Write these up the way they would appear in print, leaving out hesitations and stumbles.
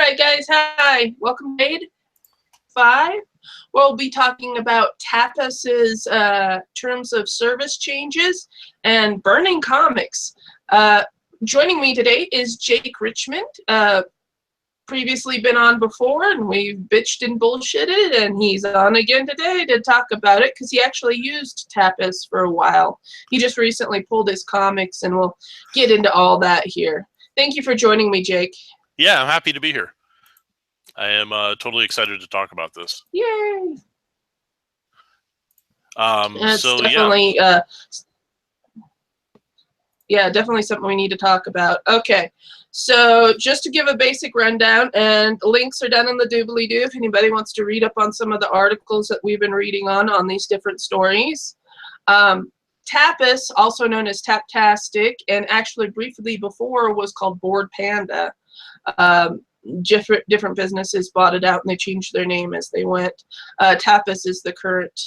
right, guys. Hi. Welcome to Grade 5. We'll be talking about Tapas's terms of service changes and burning comics. Joining me today is Jake Richmond. Previously been on before, and we've bitched and bullshitted, and he's on again today to talk about it because he actually used Tapas for a while. He just recently pulled his comics, and we'll get into all that here. Thank you for joining me, Jake. Yeah, I'm happy to be here. I am totally excited to talk about this. Yay! That's definitely, definitely something we need to talk about. Okay, so just to give a basic rundown, and links are down in the doobly-doo if anybody wants to read up on some of the articles that we've been reading on these different stories. Tapas, also known as Taptastic, and actually briefly before was called Board Panda. Different businesses bought it out and they changed their name as they went. Tapas is the current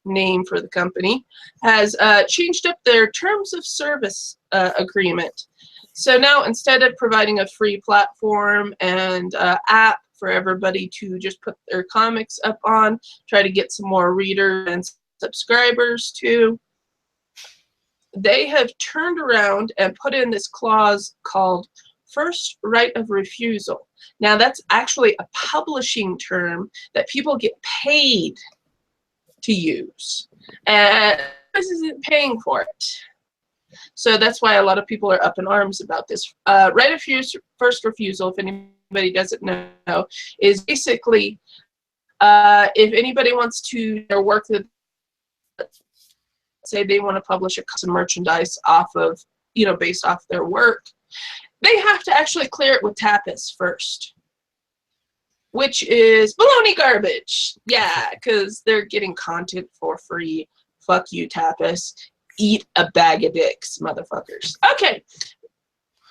name for the company, has changed up their terms of service agreement. So now instead of providing a free platform and app for everybody to just put their comics up on, try to get some more readers and subscribers to, they have turned around and put in this clause called first right of refusal. Now that's actually a publishing term that people get paid to use, and this isn't paying for it. So that's why a lot of people are up in arms about this. Right of first refusal, if anybody doesn't know, is basically if anybody wants to work with, say they want to publish a custom merchandise off of, based off their work, they have to actually clear it with Tapas first, which is baloney garbage. Yeah, because they're getting content for free. Fuck you, Tapas. Eat a bag of dicks, motherfuckers. Okay,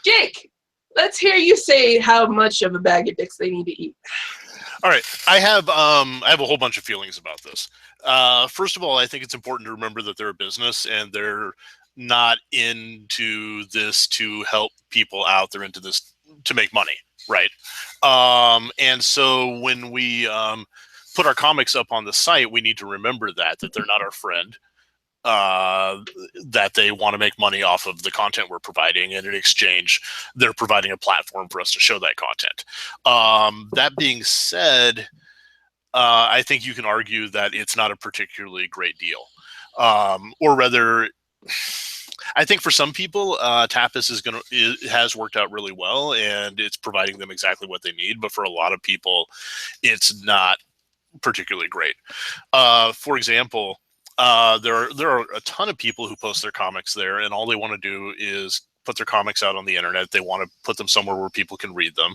Jake, let's hear you say how much of a bag of dicks they need to eat. All right, I have a whole bunch of feelings about this. First of all, I think it's important to remember that they're a business and they're not into this to help people out. They're into this to make money, right? And so when we put our comics up on the site, we need to remember that they're not our friend, that they want to make money off of the content we're providing, and in exchange, they're providing a platform for us to show that content. That being said, I think you can argue that it's not a particularly great deal. Or rather, I think for some people, Tapas has worked out really well, and it's providing them exactly what they need. But for a lot of people, it's not particularly great. For example, there are a ton of people who post their comics there, and all they want to do is put their comics out on the internet. They want to put them somewhere where people can read them,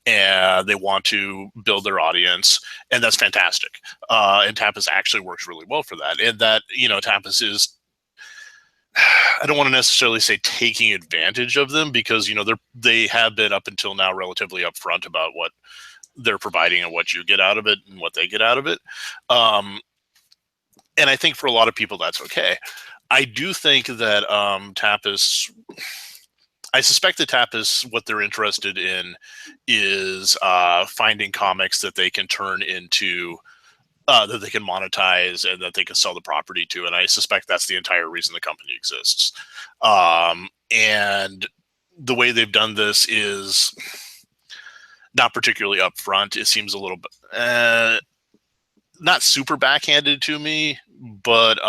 and they want to build their audience, and that's fantastic. And Tapas actually works really well for that. And that, Tapas is, I don't want to necessarily say taking advantage of them, because they have been up until now relatively upfront about what they're providing and what you get out of it and what they get out of it. And I think for a lot of people that's okay. I do think that Tapas, I suspect that Tapas, what they're interested in is finding comics that they can turn into that they can monetize and that they can sell the property to. And I suspect that's the entire reason the company exists. And the way they've done this is not particularly upfront. It seems a little bit, not super backhanded to me, but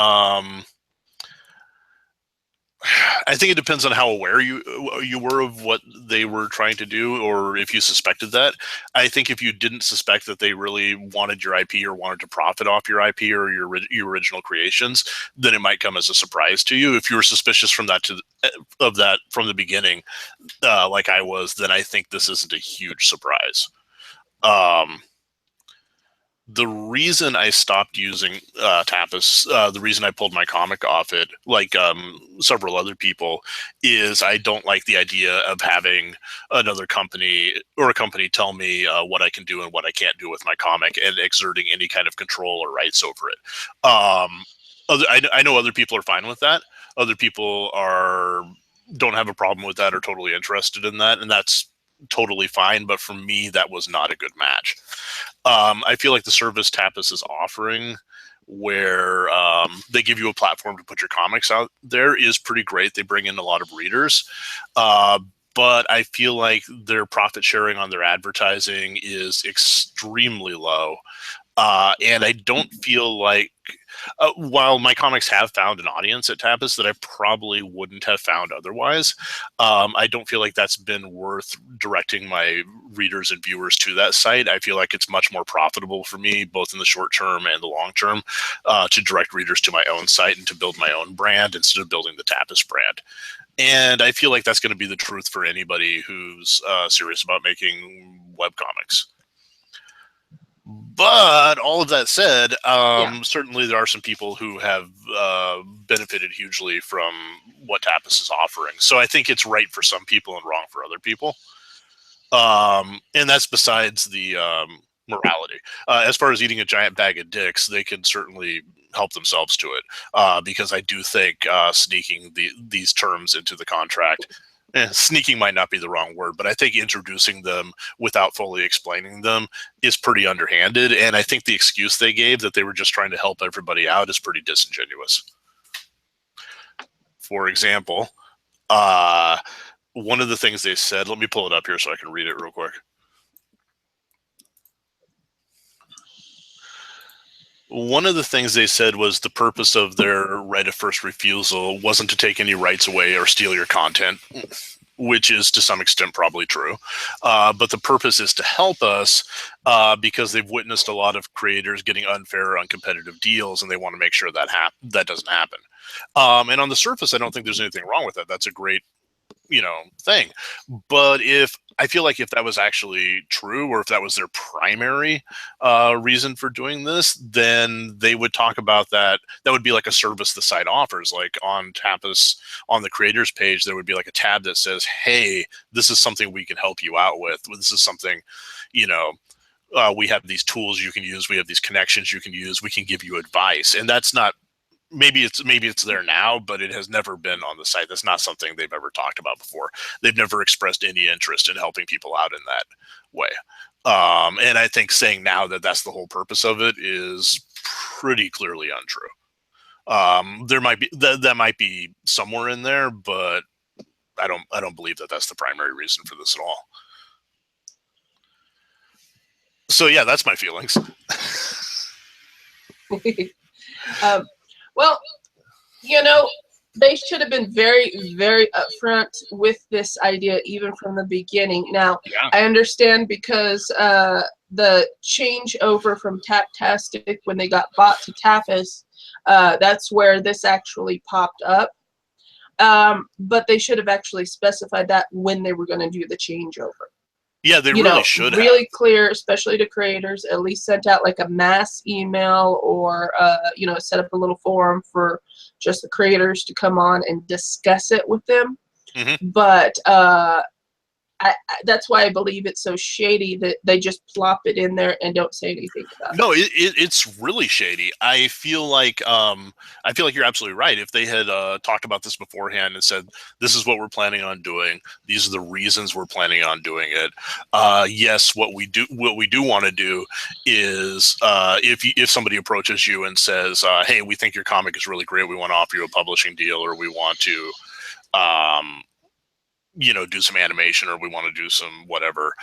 I think it depends on how aware you were of what they were trying to do, or if you suspected that. I think if you didn't suspect that they really wanted your IP or wanted to profit off your IP or your original creations, then it might come as a surprise to you. If you were suspicious from that from the beginning, like I was, then I think this isn't a huge surprise. The reason I stopped using Tapas, the reason I pulled my comic off it, like several other people, is I don't like the idea of having another company or a company tell me what I can do and what I can't do with my comic and exerting any kind of control or rights over it. I know other people are fine with that. Other people don't have a problem with that or totally interested in that, and that's totally fine, but for me, that was not a good match. I feel like the service Tapas is offering, where they give you a platform to put your comics out there, is pretty great. They bring in a lot of readers. But I feel like their profit sharing on their advertising is extremely low. And I don't feel like, while my comics have found an audience at Tapas that I probably wouldn't have found otherwise, I don't feel like that's been worth directing my readers and viewers to that site. I feel like it's much more profitable for me, both in the short term and the long term, to direct readers to my own site and to build my own brand instead of building the Tapas brand. And I feel like that's going to be the truth for anybody who's serious about making webcomics. But all of that said, certainly there are some people who have benefited hugely from what Tapas is offering. So I think it's right for some people and wrong for other people. And that's besides the morality. As far as eating a giant bag of dicks, they can certainly help themselves to it, because I do think sneaking these terms into the contract, sneaking might not be the wrong word, but I think introducing them without fully explaining them is pretty underhanded. And I think the excuse they gave, that they were just trying to help everybody out, is pretty disingenuous. For example, one of the things they said, let me pull it up here so I can read it real quick. One of the things they said was the purpose of their right of first refusal wasn't to take any rights away or steal your content, which is to some extent probably true. But the purpose is to help us, because they've witnessed a lot of creators getting unfair, uncompetitive deals, and they want to make sure that that doesn't happen. And on the surface, I don't think there's anything wrong with that. That's a great, thing. But I feel like if that was actually true, or if that was their primary reason for doing this, then they would talk about that. That would be like a service the site offers. Like on Tapas, on the creators page, there would be like a tab that says, hey, this is something we can help you out with. This is something, we have these tools you can use. We have these connections you can use. We can give you advice. And that's not, maybe it's there now, but it has never been on the site. That's not something they've ever talked about before. They've never expressed any interest in helping people out in that way. And I think saying now that that's the whole purpose of it is pretty clearly untrue. There might be that might be somewhere in there, but I don't believe that that's the primary reason for this at all. So yeah, that's my feelings. Well, they should have been very, very upfront with this idea even from the beginning. Now, yeah. I understand because the changeover from Taptastic, when they got bought to Tapas, that's where this actually popped up. But they should have actually specified that when they were going to do the changeover. Yeah, they really should have. Really clear, especially to creators, at least sent out like a mass email or, set up a little forum for just the creators to come on and discuss it with them. Mm-hmm. But that's why I believe it's so shady that they just plop it in there and don't say anything about it. No, it's really shady. I feel like you're absolutely right. If they had talked about this beforehand and said, this is what we're planning on doing, these are the reasons we're planning on doing it. Yes, what we do want to do is if somebody approaches you and says, hey, we think your comic is really great, we want to offer you a publishing deal, or we want to do some animation, or we want to do some whatever.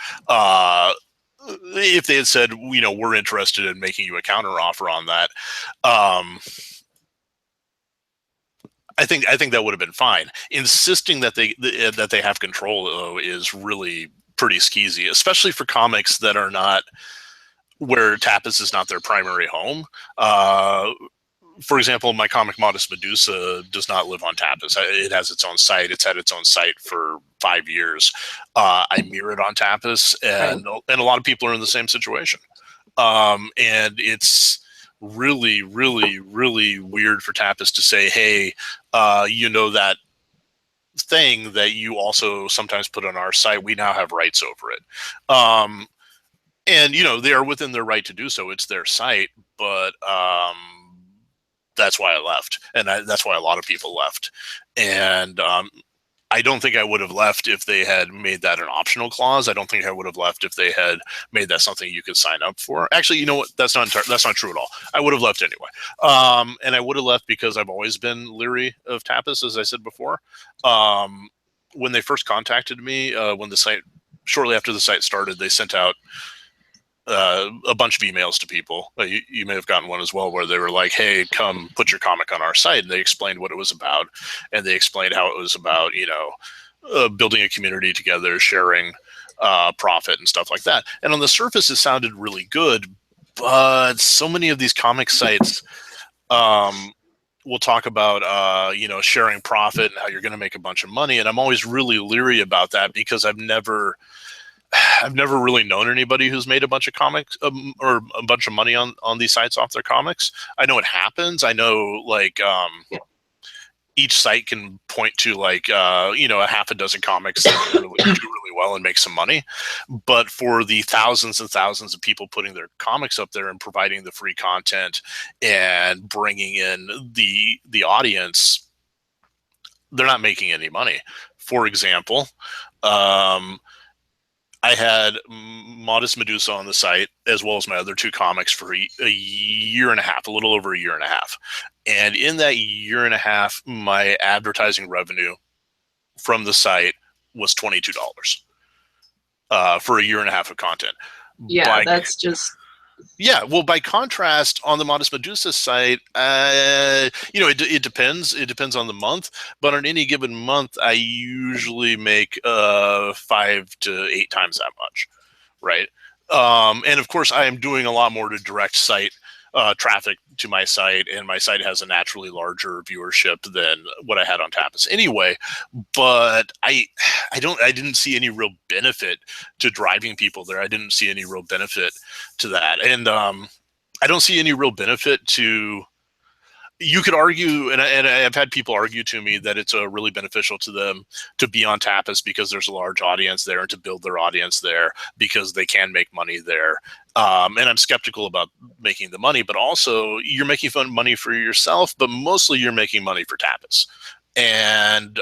If they had said, we're interested in making you a counter offer on that, I think that would have been fine. Insisting that they have control, though, is really pretty skeezy, especially for comics that are not, where Tapas is not their primary home. For example, my comic Modest Medusa does not live on Tapas. It has its own site. It's had its own site for 5 years. I mirror it on Tapas, and a lot of people are in the same situation. And it's really, really, really weird for Tapas to say, hey, that thing that you also sometimes put on our site, we now have rights over it. And, they are within their right to do so. It's their site, but that's why I left, and that's why a lot of people left. And I don't think I would have left if they had made that an optional clause. I don't think I would have left if they had made that something you could sign up for. Actually, you know what? That's not true at all. I would have left anyway. And I would have left because I've always been leery of Tapas, as I said before. When they first contacted me, shortly after the site started, they sent out a bunch of emails to people. You may have gotten one as well, where they were like, "Hey, come put your comic on our site," and they explained what it was about, and they explained how it was about, building a community together, sharing profit and stuff like that. And on the surface, it sounded really good, but so many of these comic sites will talk about sharing profit and how you're going to make a bunch of money, and I'm always really leery about that because I've never really known anybody who's made a bunch of comics or a bunch of money on these sites off their comics. I know it happens. I know each site can point to a half a dozen comics that do really well and make some money. But for the thousands and thousands of people putting their comics up there and providing the free content and bringing in the audience, they're not making any money. For example, I had Modest Medusa on the site, as well as my other two comics, for a year and a half, a little over a year and a half. And in that year and a half, my advertising revenue from the site was $22 for a year and a half of content. Yeah, that's just... Yeah, well, by contrast, on the Modest Medusa site, it depends. It depends on the month, but on any given month, I usually make 5 to 8 times that much, right? And of course, I am doing a lot more to direct site traffic to my site, and my site has a naturally larger viewership than what I had on Tapas anyway. But I didn't see any real benefit to driving people there. I didn't see any real benefit to that, and I don't see any real benefit to. You could argue, and I've had people argue to me that it's really beneficial to them to be on Tapas because there's a large audience there, and to build their audience there because they can make money there. And I'm skeptical about making the money, but also you're making fun money for yourself, but mostly you're making money for Tapas. And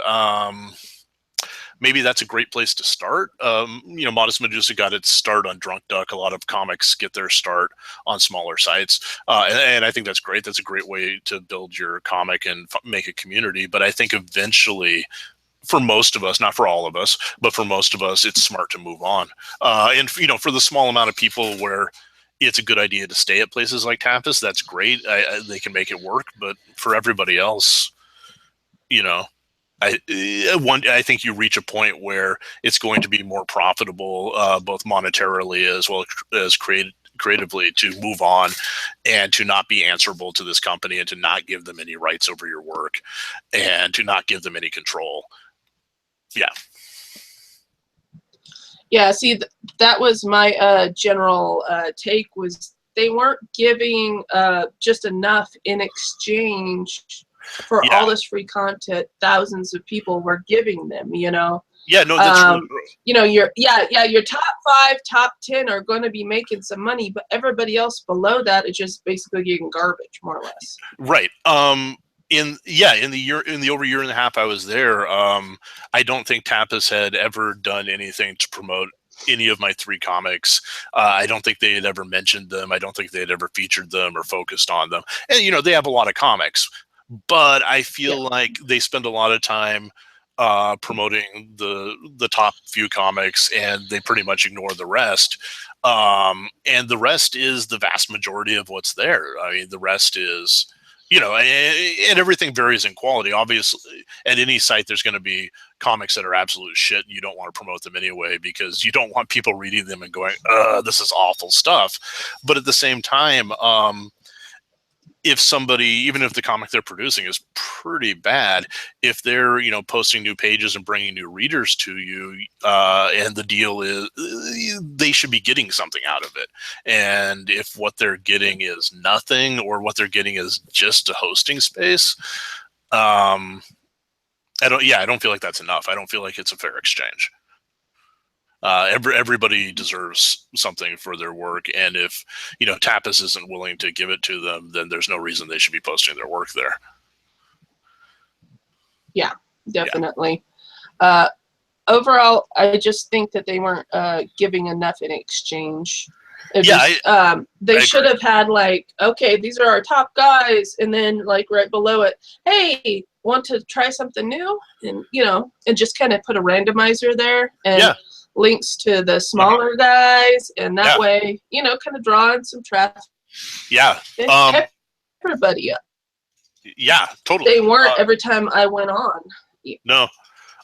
maybe that's a great place to start. Modest Medusa got its start on Drunk Duck. A lot of comics get their start on smaller sites. And I think that's great. That's a great way to build your comic and make a community. But I think eventually, for most of us, not for all of us, but for most of us, it's smart to move on. And for the small amount of people where it's a good idea to stay at places like Tapas, that's great. They can make it work. But for everybody else, I think you reach a point where it's going to be more profitable, both monetarily as well as creatively, to move on and to not be answerable to this company and to not give them any rights over your work and to not give them any control. Yeah. Yeah, see, that was my general take, was they weren't giving just enough in exchange for all this free content thousands of people were giving them, Yeah, no, that's really gross. Your top 5, top 10 are going to be making some money, but everybody else below that is just basically getting garbage, more or less. Right. In the over year and a half I was there, I don't think Tapas had ever done anything to promote any of my 3 comics. I don't think they had ever mentioned them. I don't think they had ever featured them or focused on them. And they have a lot of comics, but I feel like they spend a lot of time promoting the top few comics, and they pretty much ignore the rest. And the rest is the vast majority of what's there. I mean, the rest is, and everything varies in quality. Obviously, at any site, there's going to be comics that are absolute shit, and you don't want to promote them anyway because you don't want people reading them and going, this is awful stuff. But at the same time, if somebody, even if the comic they're producing is pretty bad, if they're posting new pages and bringing new readers to you, and the deal is they should be getting something out of it. And if what they're getting is nothing, or what they're getting is just a hosting space, I don't feel like that's enough. I don't feel like it's a fair exchange. Everybody deserves something for their work, and if Tapas isn't willing to give it to them, then there's no reason they should be posting their work there. Yeah, definitely. Overall, I just think that they weren't giving enough in exchange. They should have had like, okay, these are our top guys, and then like right below it, hey, want to try something new? And and just kind of put a randomizer there and links to the smaller guys, and that way, kind of draw in some traffic. Yeah. Everybody up. Yeah, totally. They weren't every time I went on. No.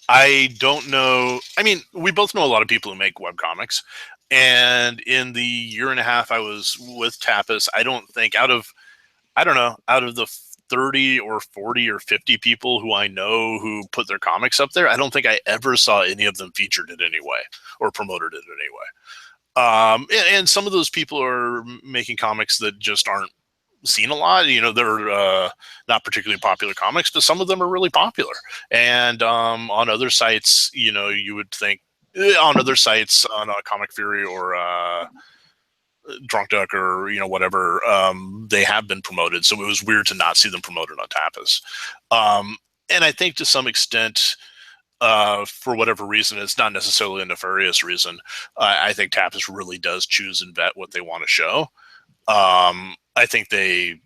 I don't know. I mean, we both know a lot of people who make webcomics. And in the year and a half I was with Tapas, I don't think out of the 30 or 40 or 50 people who I know who put their comics up there, I don't think I ever saw any of them featured in any way or promoted it in any way. And some of those people are making comics that just aren't seen a lot. They're not particularly popular comics, but some of them are really popular. And on other sites, you would think on other sites, on Comic Fury or Drunk Duck or whatever, they have been promoted. So it was weird to not see them promoted on Tapas. And I think to some extent, for whatever reason, it's not necessarily a nefarious reason. I think Tapas really does choose and vet what they want to show. I think I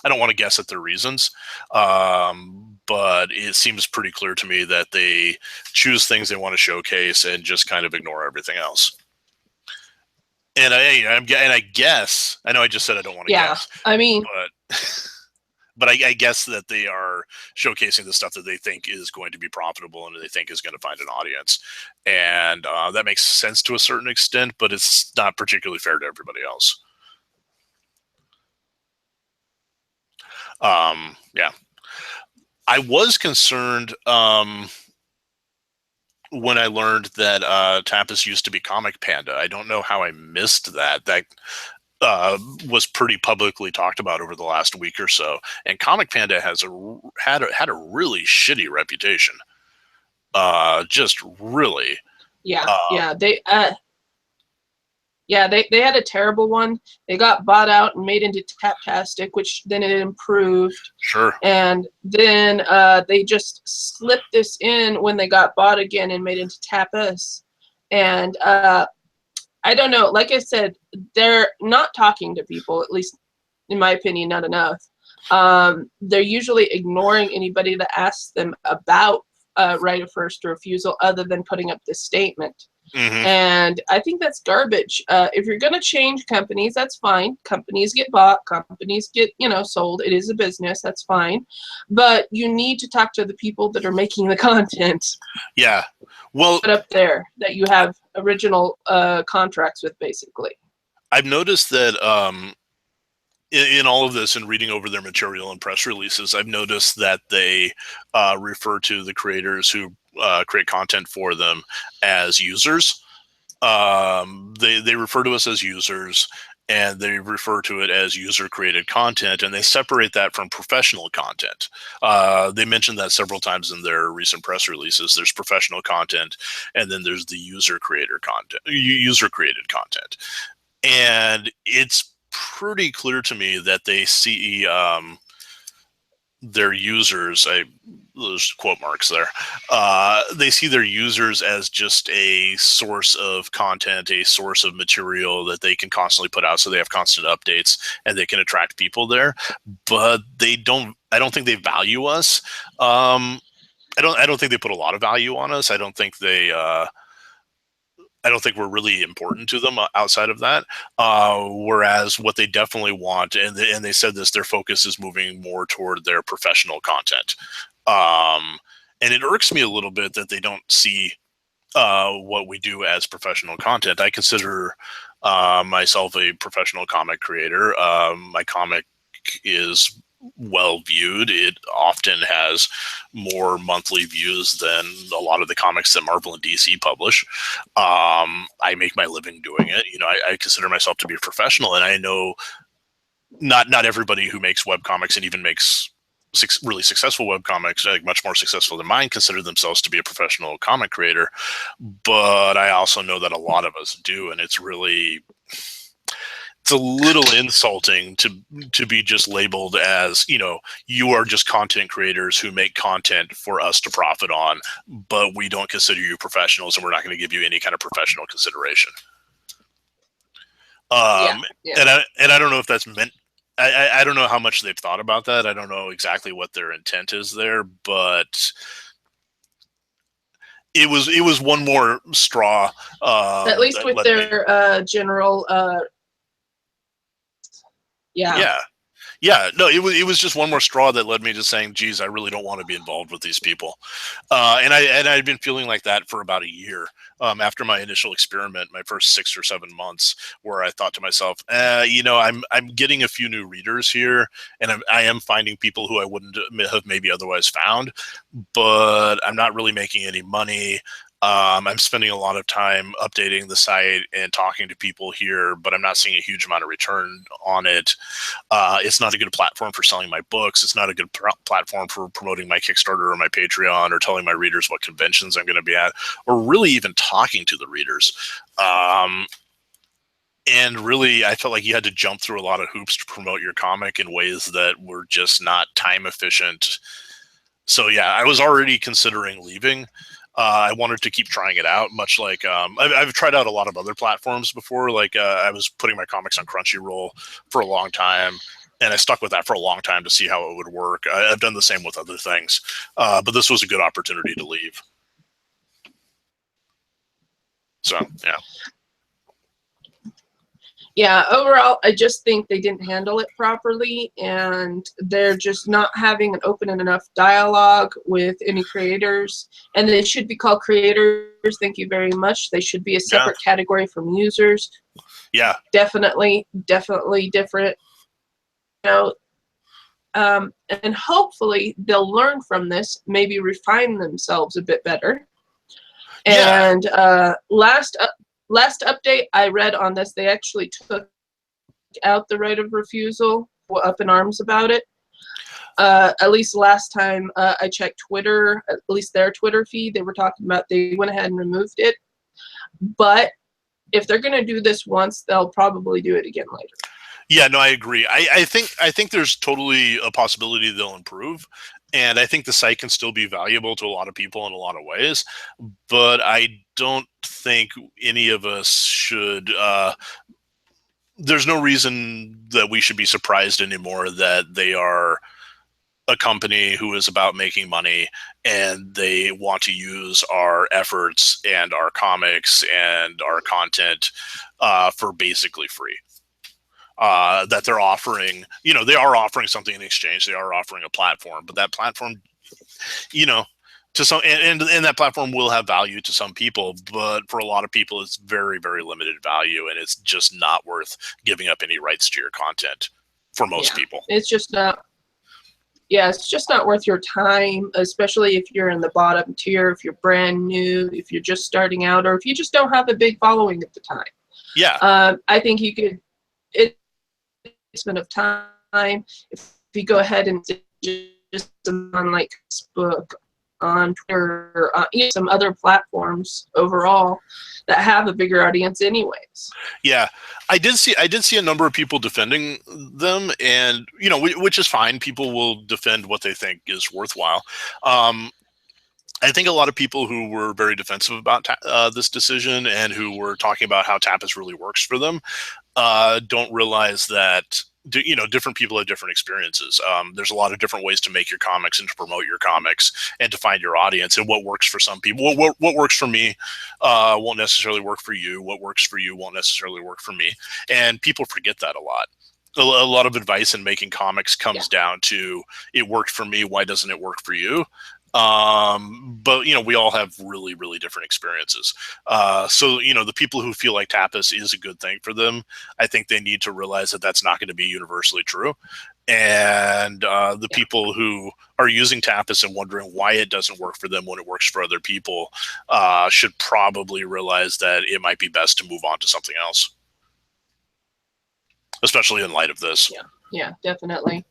don't want to guess at their reasons, but it seems pretty clear to me that they choose things they want to showcase and just kind of ignore everything else. And I guess, I know I just said I don't want to guess. I mean, but I guess that they are showcasing the stuff that they think is going to be profitable and they think is going to find an audience. And that makes sense to a certain extent, but it's not particularly fair to everybody else. Yeah. I was concerned when I learned that Tapas used to be Comic Panda. I don't know how I missed that. That was pretty publicly talked about over the last week or so. And Comic Panda has had a really shitty reputation. Just really. Yeah. They had a terrible one. They got bought out and made into Taptastic, which then it improved. Sure. And then they just slipped this in when they got bought again and made into Tapas. And I don't know. Like I said, they're not talking to people, at least in my opinion, not enough. They're usually ignoring anybody that asks them about right of first refusal other than putting up this statement. Mm-hmm. And I think that's garbage. If you're going to change companies, that's fine. Companies get bought, companies get, sold. It is a business. That's fine. But you need to talk to the people that are making the content. Yeah. Well, put up there that you have original contracts with, basically. I've noticed that in all of this and reading over their material and press releases, I've noticed that they refer to the creators who create content for them as users. They refer to us as users, and they refer to it as user-created content, and they separate that from professional content. They mentioned that several times in their recent press releases. There's professional content, and then there's the user-created content. And it's pretty clear to me that they see their users, those quote marks there, they see their users as just a source of content, a source of material that they can constantly put out, so they have constant updates and they can attract people there. But I don't think they value us. I don't think they put a lot of value on us. I don't think we're really important to them outside of that. Whereas what they definitely want, and they said this, their focus is moving more toward their professional content. And it irks me a little bit that they don't see what we do as professional content. I consider myself a professional comic creator. My comic is well viewed. It often has more monthly views than a lot of the comics that Marvel and DC publish. I make my living doing it. I consider myself to be a professional, and I know not everybody who makes webcomics and even makes really successful webcomics, like much more successful than mine, consider themselves to be a professional comic creator. But I also know that a lot of us do, and it's it's a little insulting to be just labeled as, you are just content creators who make content for us to profit on, but we don't consider you professionals and we're not going to give you any kind of professional consideration. Yeah. And I don't know if that's meant. I don't know how much they've thought about that. I don't know exactly what their intent is there, but it was one more straw. At least with their general. Yeah. Yeah, no, it was just one more straw that led me to saying, geez, I really don't want to be involved with these people. And I'd been feeling like that for about a year after my initial experiment, my first 6 or 7 months, where I thought to myself, I'm getting a few new readers here, and I am finding people who I wouldn't have maybe otherwise found, but I'm not really making any money. I'm spending a lot of time updating the site and talking to people here, but I'm not seeing a huge amount of return on it. It's not a good platform for selling my books. It's not a good platform for promoting my Kickstarter or my Patreon or telling my readers what conventions I'm going to be at, or really even talking to the readers. And really, I felt like you had to jump through a lot of hoops to promote your comic in ways that were just not time efficient. So yeah, I was already considering leaving. I wanted to keep trying it out, much like I've tried out a lot of other platforms before. Like I was putting my comics on Crunchyroll for a long time, and I stuck with that for a long time to see how it would work. I've done the same with other things, but this was a good opportunity to leave. So, yeah. Yeah, overall, I just think they didn't handle it properly, and they're just not having an open enough dialogue with any creators. And they should be called creators. Thank you very much. They should be a separate category from users. Yeah. Definitely different. And hopefully they'll learn from this, maybe refine themselves a bit better. Yeah. And last update I read on this, they actually took out the right of refusal, up in arms about it. At least last time I checked Twitter, at least their Twitter feed, they were talking about they went ahead and removed it. But if they're going to do this once, they'll probably do it again later. Yeah, no, I agree. I think there's totally a possibility they'll improve. And I think the site can still be valuable to a lot of people in a lot of ways. But I don't think any of us should there's no reason that we should be surprised anymore that they are a company who is about making money and they want to use our efforts and our comics and our content for basically free. That they're offering, they are offering something in exchange. They are offering a platform, but that platform, to some, and that platform will have value to some people, but for a lot of people, it's very, very limited value, and it's just not worth giving up any rights to your content for most people. It's just not. Yeah, it's just not worth your time, especially if you're in the bottom tier, if you're brand new, if you're just starting out, or if you just don't have a big following at the time. Yeah. I think you could. It's been of time if you go ahead and just on like Facebook, on Twitter, some other platforms overall that have a bigger audience anyways. Yeah, I did see a number of people defending them, and which is fine. People will defend what they think is worthwhile. I think a lot of people who were very defensive about this decision and who were talking about how Tapas really works for them don't realize that different people have different experiences. There's a lot of different ways to make your comics and to promote your comics and to find your audience, and what works for some people. What works for me won't necessarily work for you. What works for you won't necessarily work for me. And people forget that a lot. A lot of advice in making comics comes down to, it worked for me, why doesn't it work for you? But we all have really, really different experiences. So the people who feel like Tapas is a good thing for them, I think they need to realize that that's not going to be universally true. And the people who are using Tapas and wondering why it doesn't work for them when it works for other people should probably realize that it might be best to move on to something else, especially in light of this. Yeah, definitely.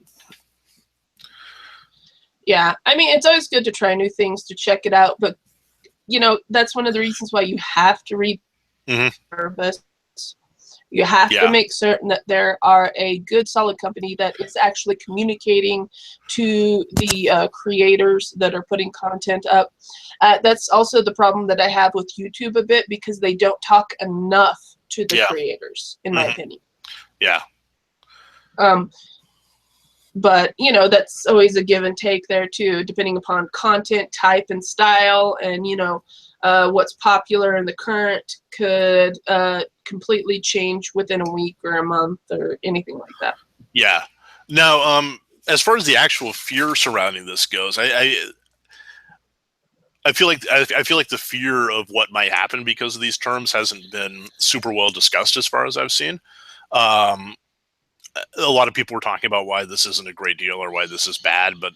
Yeah, I mean, it's always good to try new things, to check it out, but that's one of the reasons why you have to read service, You have Yeah. to make certain that there are a good, solid company that is actually communicating to the creators that are putting content up. That's also the problem that I have with YouTube a bit, because they don't talk enough to the Yeah. creators, in my opinion. Yeah. But, you know, that's always a give and take there, too, depending upon content type and style, and, you know, what's popular in the current could completely change within a week or a month or anything like that. Yeah. Now, as far as the actual fear surrounding this goes, I feel like the fear of what might happen because of these terms hasn't been super well discussed as far as I've seen. Um, a lot of people were talking about why this isn't a great deal or why this is bad, but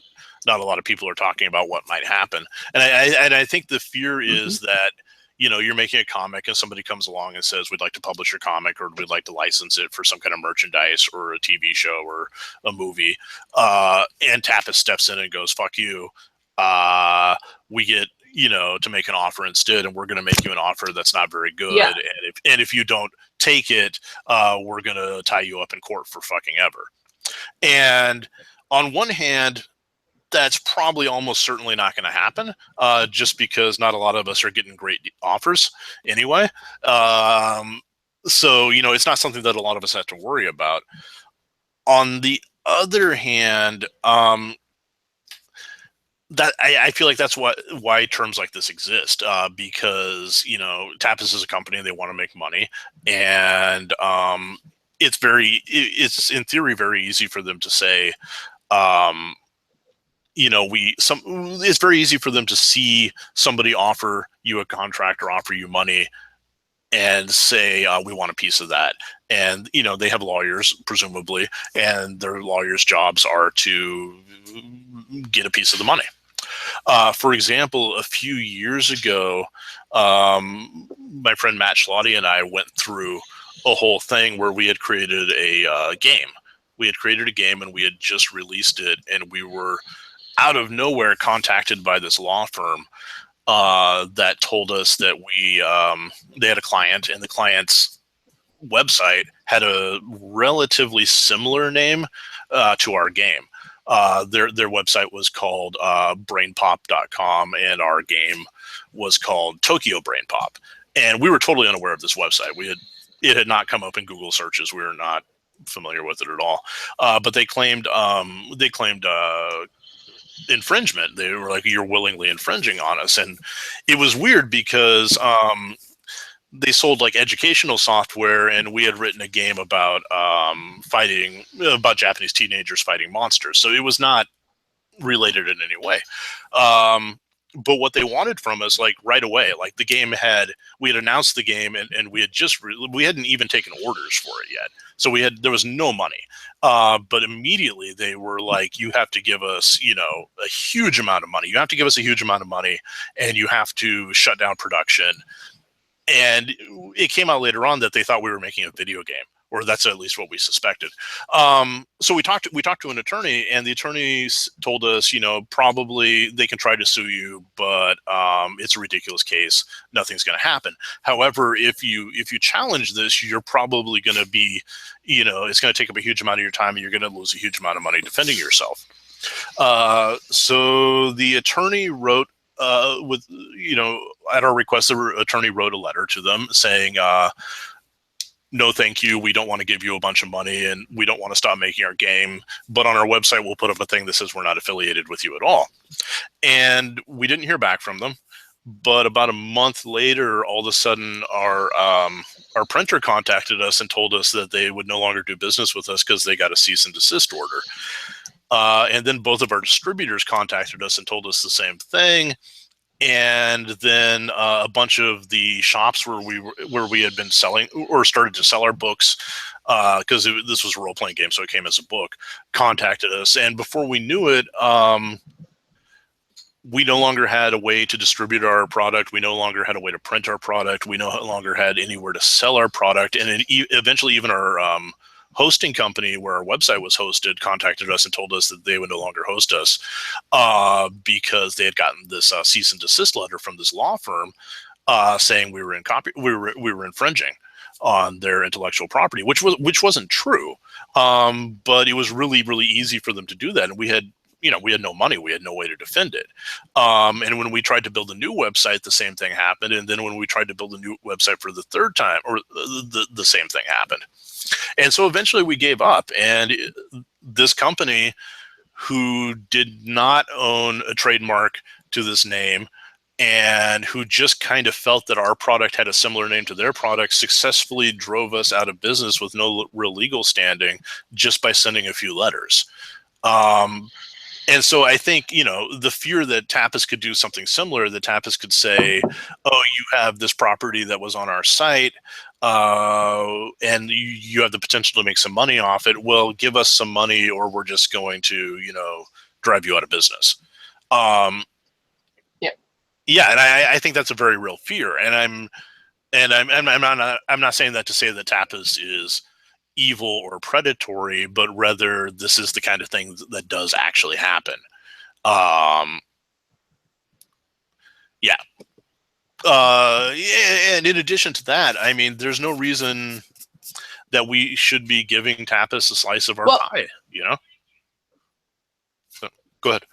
not a lot of people are talking about what might happen. And I think the fear is that, you know, you're making a comic and somebody comes along and says, we'd like to publish your comic, or we'd like to license it for some kind of merchandise or a TV show or a movie. And Tapas steps in and goes, fuck you. We get, you know, to make an offer instead, and we're going to make you an offer that's not very good. Yeah. And if you don't take it, we're going to tie you up in court for fucking ever. And on one hand, that's probably almost certainly not going to happen, just because not a lot of us are getting great offers anyway. So, you know, it's not something that a lot of us have to worry about. On the other hand, that I feel like that's why terms like this exist, because, you know, Tapas is a company, they want to make money, and it's in theory very easy for them to say, you know, it's very easy for them to see somebody offer you a contract or offer you money and say, we want a piece of that. And, you know, they have lawyers, presumably, and their lawyers' jobs are to get a piece of the money. For example, a few years ago, my friend Matt Schlotty and I went through a whole thing where we had created a game. We had created a game and we had just released it, and we were out of nowhere contacted by this law firm that told us that they had a client, and the client's website had a relatively similar name to our game. Their website was called brainpop.com, and our game was called Tokyo Brain Pop. And we were totally unaware of this website. It had not come up in Google searches. We were not familiar with it at all. But they claimed infringement. They were like, you're willingly infringing on us. And it was weird because they sold like educational software, and we had written a game about about Japanese teenagers fighting monsters. So it was not related in any way. But what they wanted from us, like right away, like we had announced the game, and we had we hadn't even taken orders for it yet. So there was no money. But immediately they were like, you have to give us, you know, a huge amount of money. You have to give us a huge amount of money, and you have to shut down production. And it came out later on that they thought we were making a video game, or that's at least what we suspected. So we talked to an attorney, and the attorneys told us, you know, probably they can try to sue you, but it's a ridiculous case. Nothing's going to happen. However, if you challenge this, you're probably going to be, you know, it's going to take up a huge amount of your time, and you're going to lose a huge amount of money defending yourself. So the attorney wrote, with, you know, at our request, the attorney wrote a letter to them saying, no, thank you. We don't want to give you a bunch of money, and we don't want to stop making our game. But on our website, we'll put up a thing that says we're not affiliated with you at all. And we didn't hear back from them. But about a month later, all of a sudden, our printer contacted us and told us that they would no longer do business with us because they got a cease and desist order. And then both of our distributors contacted us and told us the same thing. And then a bunch of the shops where we had been selling or started to sell our books, because this was a role-playing game, so it came as a book, contacted us. And before we knew it, we no longer had a way to distribute our product. We no longer had a way to print our product. We no longer had anywhere to sell our product. And eventually even our hosting company where our website was hosted contacted us and told us that they would no longer host us because they had gotten this cease and desist letter from this law firm saying we were infringing. on their intellectual property, which wasn't true. But it was really, really easy for them to do that. And we had no money. We had no way to defend it. And when we tried to build a new website, the same thing happened. And then when we tried to build a new website for the third time, or the same thing happened. And so eventually we gave up. And this company, who did not own a trademark to this name and who just kind of felt that our product had a similar name to their product, successfully drove us out of business with no real legal standing just by sending a few letters. And so I think, the fear that Tapas could do something similar, that Tapas could say, oh, you have this property that was on our site, and you have the potential to make some money off it. Well, give us some money or we're just going to, drive you out of business. Yeah. And I think that's a very real fear. And I'm not saying that to say that Tapas is evil or predatory, but rather this is the kind of thing that does actually happen. Yeah. And in addition to that, I mean, there's no reason that we should be giving Tapas a slice of our pie, So, go ahead.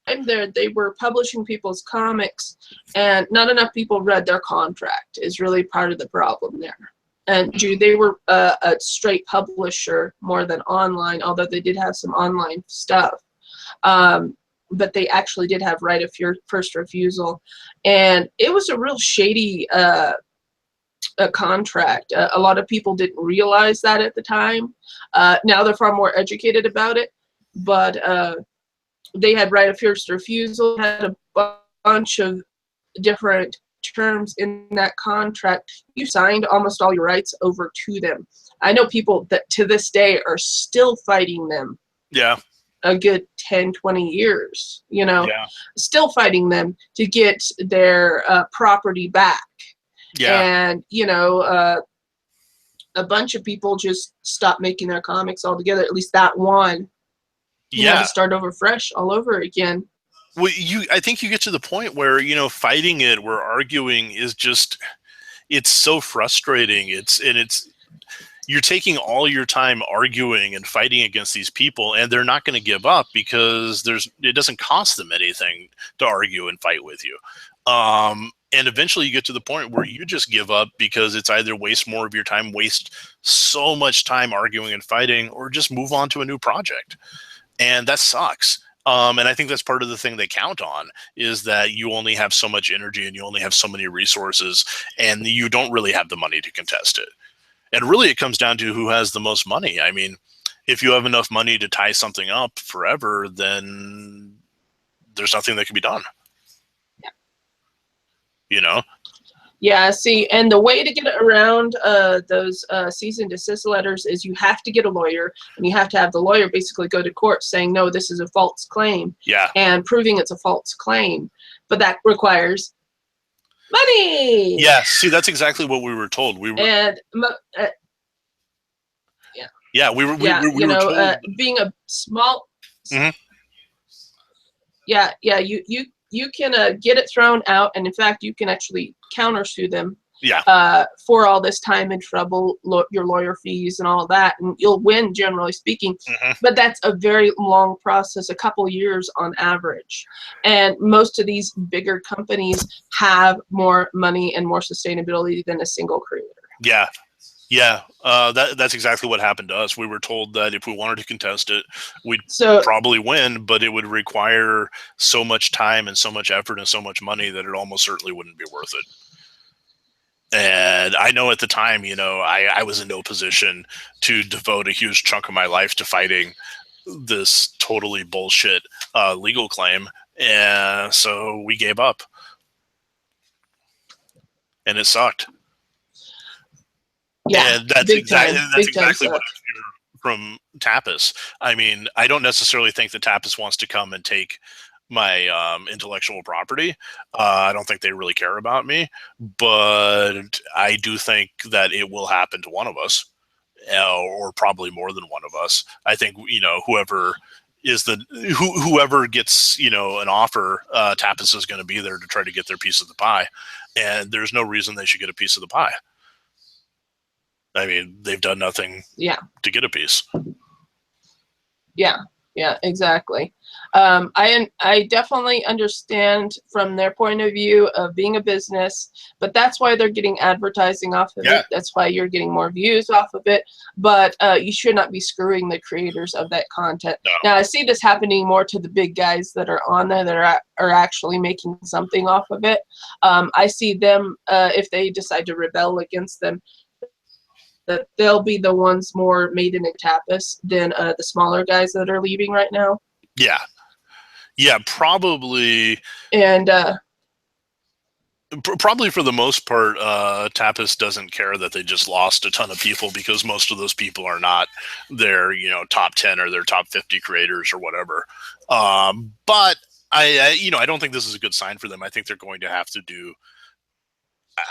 That they were publishing people's comics, and not enough people read their contract is really part of the problem there. And they were a straight publisher more than online, although they did have some online stuff. But they actually did have right of first refusal. And it was a real shady a contract. A lot of people didn't realize that at the time. Now they're far more educated about it. But they had right of first refusal, had a bunch of different terms in that contract. You signed almost all your rights over to them. I know people that to this day are still fighting them. Yeah. A good 10, 20 years, Yeah. still fighting them to get their property back. Yeah. And, a bunch of people just stopped making their comics altogether, at least that one. You had to start over fresh all over again. Well, I think you get to the point where, fighting it, where arguing is just, it's so frustrating. You're taking all your time arguing and fighting against these people, and they're not going to give up because it doesn't cost them anything to argue and fight with you. And eventually you get to the point where you just give up because it's either waste more of your time, waste so much time arguing and fighting, or just move on to a new project. And that sucks. And I think that's part of the thing they count on, is that you only have so much energy and you only have so many resources, and you don't really have the money to contest it. And really it comes down to who has the most money. I mean, if you have enough money to tie something up forever, then there's nothing that can be done. Yeah, see, and the way to get around those cease and desist letters is you have to get a lawyer, and you have to have the lawyer basically go to court saying, no, this is a false claim. Yeah. And proving it's a false claim. But that requires money. Yeah, see, that's exactly what we were told. We were, and we were told. Being a small, Mhm. you can get it thrown out, and in fact, you can actually countersue them. Yeah. For all this time and trouble, your lawyer fees and all of that, and you'll win, generally speaking. Mm-hmm. But that's a very long process, a couple years on average. And most of these bigger companies have more money and more sustainability than a single creator. Yeah. Yeah, that's exactly what happened to us. We were told that if we wanted to contest it, we'd probably win, but it would require so much time and so much effort and so much money that it almost certainly wouldn't be worth it. And I know at the time, I was in no position to devote a huge chunk of my life to fighting this totally bullshit legal claim. And so we gave up. And it sucked. Yeah, and that's exactly what I hear from Tapas. I mean, I don't necessarily think that Tapas wants to come and take my intellectual property. I don't think they really care about me, but I do think that it will happen to one of us, or probably more than one of us. I think, whoever is that whoever gets, you know, an offer, Tapas is going to be there to try to get their piece of the pie, and there's no reason they should get a piece of the pie. I mean, they've done nothing to get a piece. Yeah, yeah, exactly. I definitely understand from their point of view of being a business, but that's why they're getting advertising off of it. That's why you're getting more views off of it. But you should not be screwing the creators of that content. No. Now, I see this happening more to the big guys that are on there that are actually making something off of it. I see them, if they decide to rebel against them, that they'll be the ones more made in a Tapas than the smaller guys that are leaving right now. Yeah. Yeah, probably. And probably for the most part, Tapas doesn't care that they just lost a ton of people, because most of those people are not their, you know, top 10 or their top 50 creators or whatever. But I don't think this is a good sign for them. I think they're going to have to do.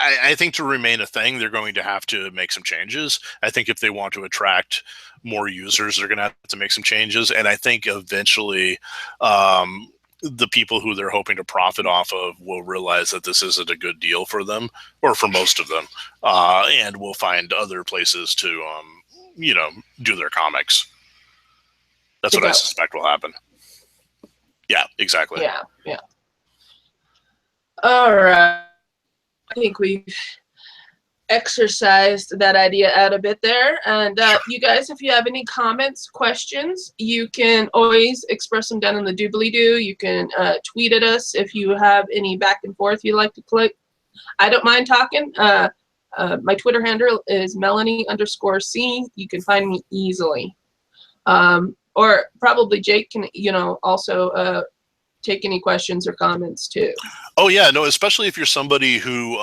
I think to remain a thing, they're going to have to make some changes. I think if they want to attract more users, they're going to have to make some changes. And I think eventually the people who they're hoping to profit off of will realize that this isn't a good deal for them, or for most of them, and will find other places to, you know, do their comics. That's what I suspect will happen. Yeah, exactly. Yeah, yeah. All right. I think we've exercised that idea out a bit there. And you guys, if you have any comments, questions, you can always express them down in the doobly-doo. You can tweet at us if you have any back and forth you'd like to click. I don't mind talking. My Twitter handle is Melony_C. You can find me easily. Or probably Jake can, you know, also take any questions or comments too. Oh yeah, no, especially if you're somebody who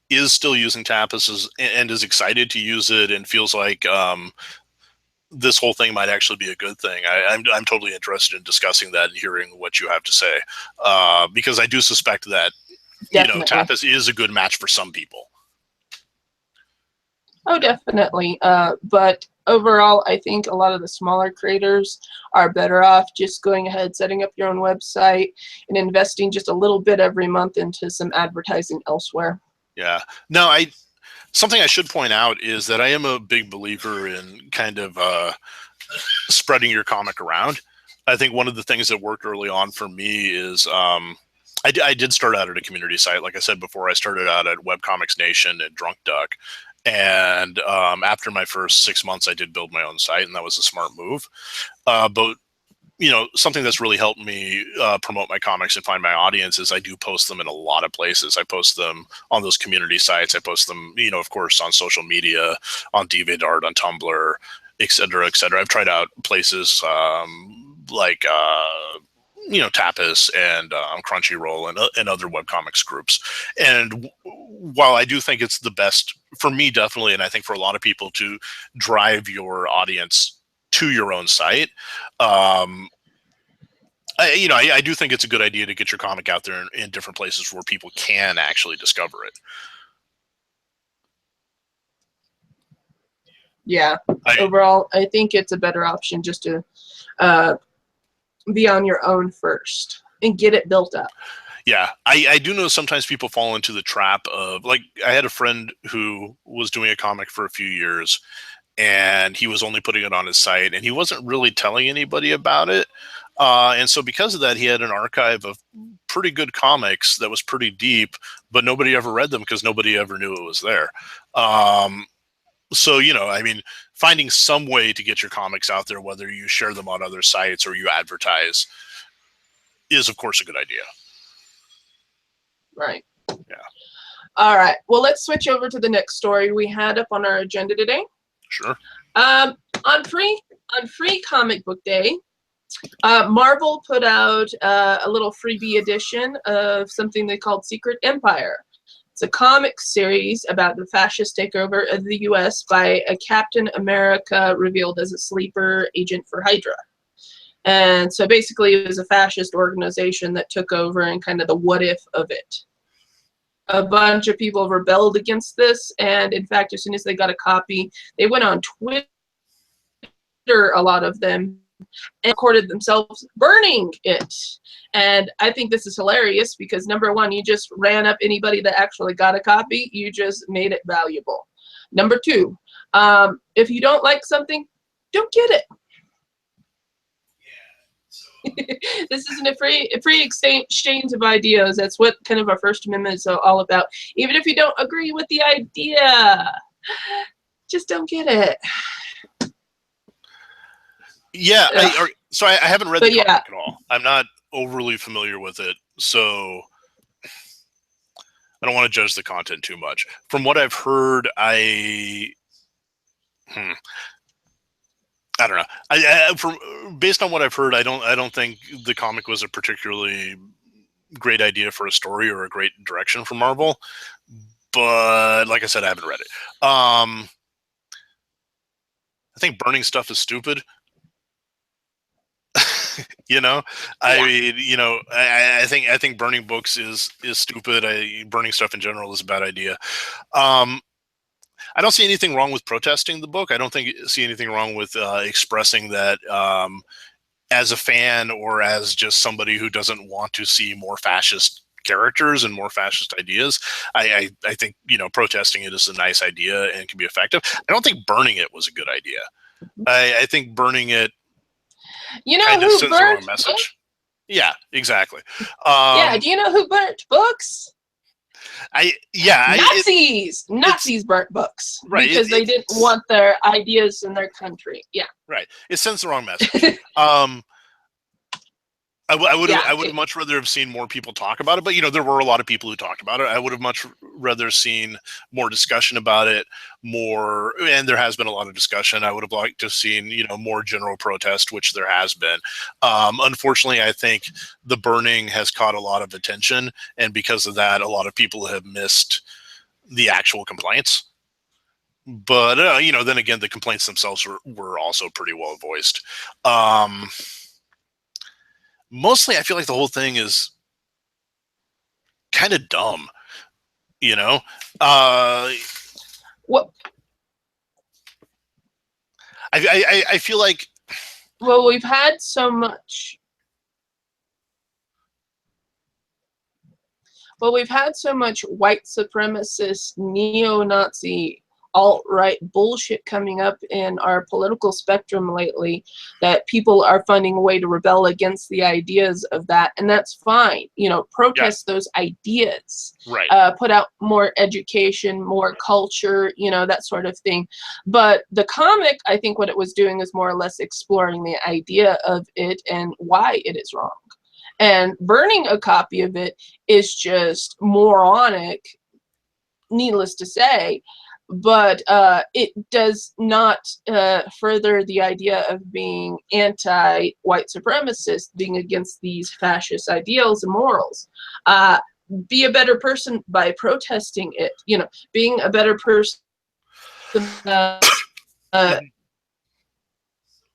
is still using Tapas and is excited to use it and feels like this whole thing might actually be a good thing. I'm totally interested in discussing that and hearing what you have to say, because I do suspect that you know, Tapas is a good match for some people. Oh, definitely. But overall, I think a lot of the smaller creators are better off just going ahead, setting up your own website, and investing just a little bit every month into some advertising elsewhere. Yeah. No, something I should point out is that I am a big believer in kind of spreading your comic around. I think one of the things that worked early on for me is I did start out at a community site. Like I said before, I started out at Webcomics Nation and Drunk Duck. And after my first 6 months, I did build my own site, and that was a smart move. But you know, something that's really helped me promote my comics and find my audience is I do post them in a lot of places. I post them on those community sites. I post them, you know, of course, on social media, on DeviantArt, on Tumblr, et cetera, et cetera. I've tried out places like you know, Tapas and Crunchyroll and other webcomics groups. And while I do think it's the best for me, definitely, and I think for a lot of people, to drive your audience to your own site, I do think it's a good idea to get your comic out there in different places where people can actually discover it. Yeah. Overall, I think it's a better option just to be on your own first and get it built up. Yeah, I do know sometimes people fall into the trap of, like, I had a friend who was doing a comic for a few years, and he was only putting it on his site, and he wasn't really telling anybody about it. And so because of that, he had an archive of pretty good comics that was pretty deep, but nobody ever read them because nobody ever knew it was there. So, you know, I mean, finding some way to get your comics out there, whether you share them on other sites or you advertise, is, of course, a good idea. Right. Yeah. All right. Well, let's switch over to the next story we had up on our agenda today. Sure. On Free Comic Book Day, Marvel put out a little freebie edition of something they called Secret Empire. It's a comic series about the fascist takeover of the U.S. by a Captain America revealed as a sleeper agent for Hydra. And so basically it was a fascist organization that took over, and kind of the what if of it. A bunch of people rebelled against this, and in fact, as soon as they got a copy, they went on Twitter, a lot of them, and recorded themselves burning it. And I think this is hilarious because, number one, you just ran up anybody that actually got a copy. You just made it valuable. Number two, if you don't like something, don't get it. This isn't a free exchange of ideas. That's what kind of our First Amendment is all about. Even if you don't agree with the idea, just don't get it. Yeah, so I haven't read the comic yeah. at all. I'm not overly familiar with it, so I don't want to judge the content too much. From what I've heard, I don't know. Based on what I've heard, I don't think the comic was a particularly great idea for a story or a great direction for Marvel. But like I said, I haven't read it. I think burning stuff is stupid. You know, I think burning books is stupid. Burning stuff in general is a bad idea. I don't see anything wrong with protesting the book. I don't see anything wrong with expressing that as a fan or as just somebody who doesn't want to see more fascist characters and more fascist ideas. I think, protesting it is a nice idea and can be effective. I don't think burning it was a good idea. I think burning it kind of sends the wrong message. Yeah, exactly. Yeah, do you know who burnt books? Nazis burnt books, right? Because they didn't want their ideas in their country. Yeah, right. It sends the wrong message. I would have much rather have seen more people talk about it, but there were a lot of people who talked about it. I would have much rather seen more discussion about it, and there has been a lot of discussion. I would have liked to have seen more general protest, which there has been. Unfortunately, I think the burning has caught a lot of attention, and because of that, a lot of people have missed the actual complaints. But then again, the complaints themselves were also pretty well voiced. Mostly, I feel like the whole thing is kind of dumb, What? I feel like. Well, we've had so much. Well, we've had so much white supremacist, neo-Nazi, alt-right bullshit coming up in our political spectrum lately that people are finding a way to rebel against the ideas of that, and that's fine. Protest those ideas. Right. Put out more education, more culture, that sort of thing. But the comic, I think what it was doing is more or less exploring the idea of it and why it is wrong. And burning a copy of it is just moronic, needless to say, but it does not further the idea of being anti-white supremacist, being against these fascist ideals and morals. Be a better person by protesting it, being a better person,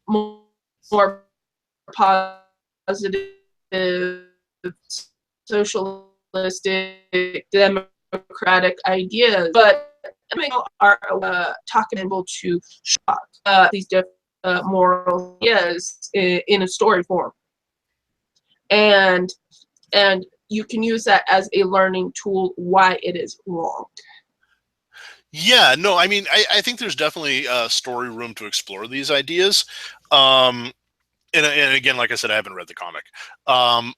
more positive, socialistic, democratic ideas, but are talking able to shock these different moral ideas in a story form, and you can use that as a learning tool why it is wrong. Yeah, no, I mean, I think there's definitely story room to explore these ideas. And again, like I said, I haven't read the comic. I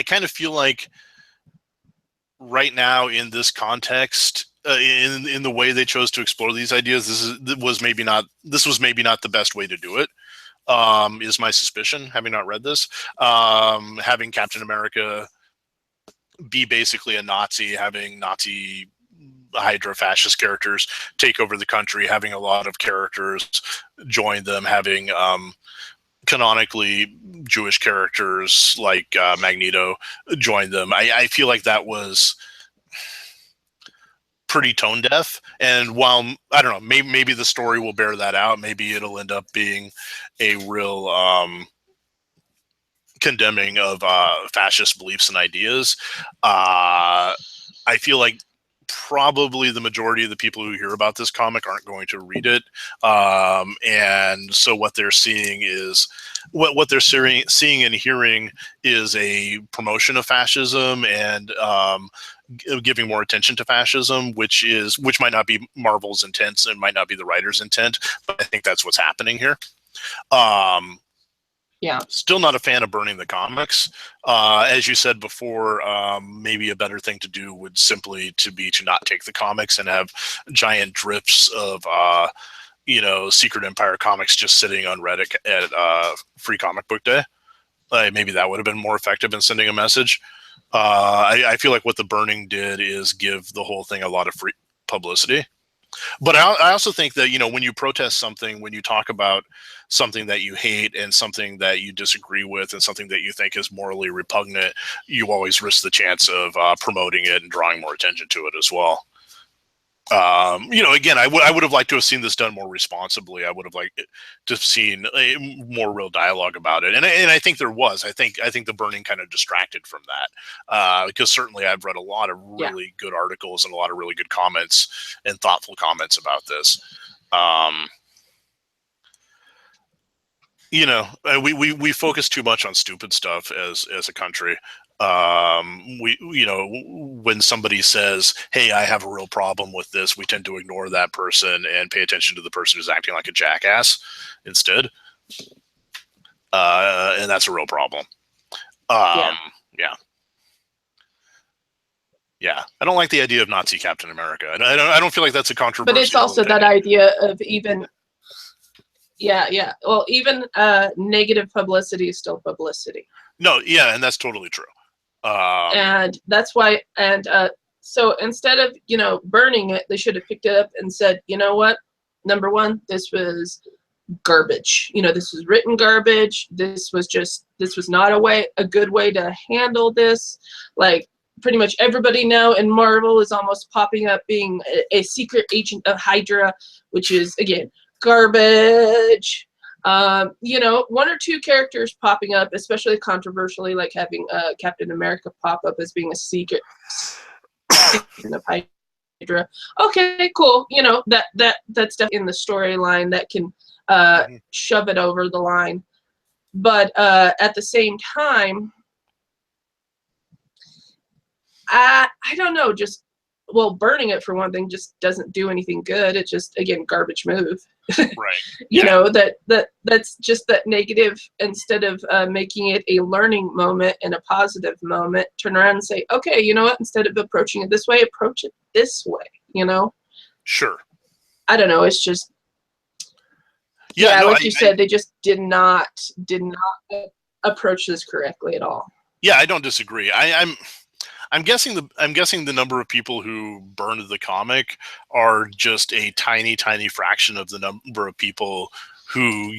kind of feel like right now in this context, in the way they chose to explore these ideas, this was maybe not the best way to do it. Is my suspicion, having not read this. Having Captain America be basically a Nazi, having Nazi Hydra fascist characters take over the country, having a lot of characters join them, having canonically Jewish characters like Magneto join them. I feel like that was pretty tone deaf, and while I don't know, maybe the story will bear that out, maybe it'll end up being a real condemning of fascist beliefs and ideas. I feel like probably the majority of the people who hear about this comic aren't going to read it. And so what they're seeing is what they're seeing and hearing is a promotion of fascism and giving more attention to fascism, which might not be Marvel's intent and might not be the writer's intent, but I think that's what's happening here. Yeah. Still not a fan of burning the comics. As you said before, maybe a better thing to do would simply to not take the comics and have giant drifts of, Secret Empire comics just sitting on Reddit at Free Comic Book Day. Maybe that would have been more effective in sending a message. I feel like what the burning did is give the whole thing a lot of free publicity. But I also think that, when you protest something, when you talk about something that you hate and something that you disagree with and something that you think is morally repugnant, you always risk the chance of promoting it and drawing more attention to it as well. Again, I would have liked to have seen this done more responsibly. I would have liked to have seen more real dialogue about it, and I think there was. I think the burning kind of distracted from that, because certainly I've read a lot of really good articles and a lot of really good comments and thoughtful comments about this. We focus too much on stupid stuff as a country. When somebody says, "Hey, I have a real problem with this," we tend to ignore that person and pay attention to the person who's acting like a jackass instead. And that's a real problem. Yeah. I don't like the idea of Nazi Captain America. I don't feel like that's a controversial. But it's also opinion. that idea of even. Yeah. Well, even negative publicity is still publicity. No, yeah, and that's totally true. And that's why, so instead of, burning it, they should have picked it up and said, you know what, number one, this was garbage. This was written garbage. This was not a good way to handle this. Like, pretty much everybody now in Marvel is almost popping up being a secret agent of Hydra, which is, again, garbage. One or two characters popping up, especially controversially, like having Captain America pop up as being a secret of Hydra. Okay, cool. That's definitely in the storyline that can shove it over the line. But at the same time, I don't know. Burning it for one thing just doesn't do anything good. It's just, again, garbage move. Right. That's just that negative. Instead of making it a learning moment and a positive moment, turn around and say, okay, you know what? Instead of approaching it this way, approach it this way. Sure. I don't know. It's just like you said, they just did not approach this correctly at all. Yeah, I don't disagree. I'm guessing the number of people who burned the comic are just a tiny, tiny fraction of the number of people who,